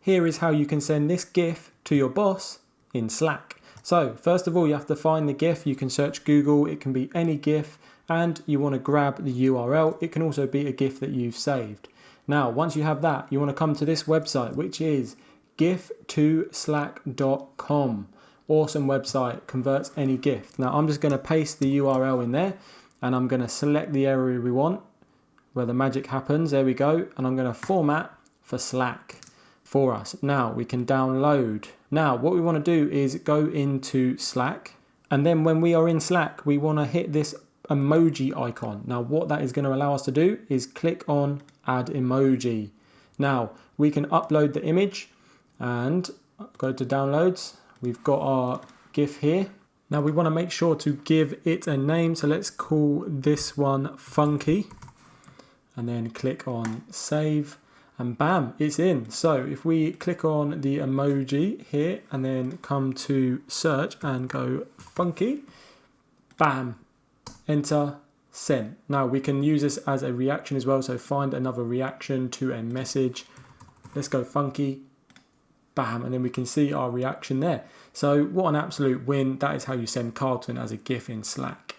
here is how you can send this GIF to your boss in Slack. So first of all, you have to find the GIF. You can search Google, it can be any GIF, and you want to grab the URL. It can also be a GIF that you've saved. Now, once you have that, you want to come to this website, which is gif2slack.com. Awesome website, converts any GIF. Now, I'm just going to paste the URL in there, and I'm going to select the area we want, where the magic happens. There we go. And I'm going to format for Slack for us. Now, we can download. Now, what we want to do is go into Slack, and then when we are in Slack, we want to hit this emoji icon. Now, what that is going to allow us to do is click on add emoji. Now, we can upload the image and go to downloads. We've got our GIF here. Now, we want to make sure to give it a name. So let's call this one Funky, and then click on save, and bam, it's in. So if we click on the emoji here and then come to search and go Funky, bam, enter, send. Now we can use this as a reaction as well. So find another reaction to a message. Let's go Funky, bam, and then we can see our reaction there. So what an absolute win. That is how you send Carlton as a GIF in Slack.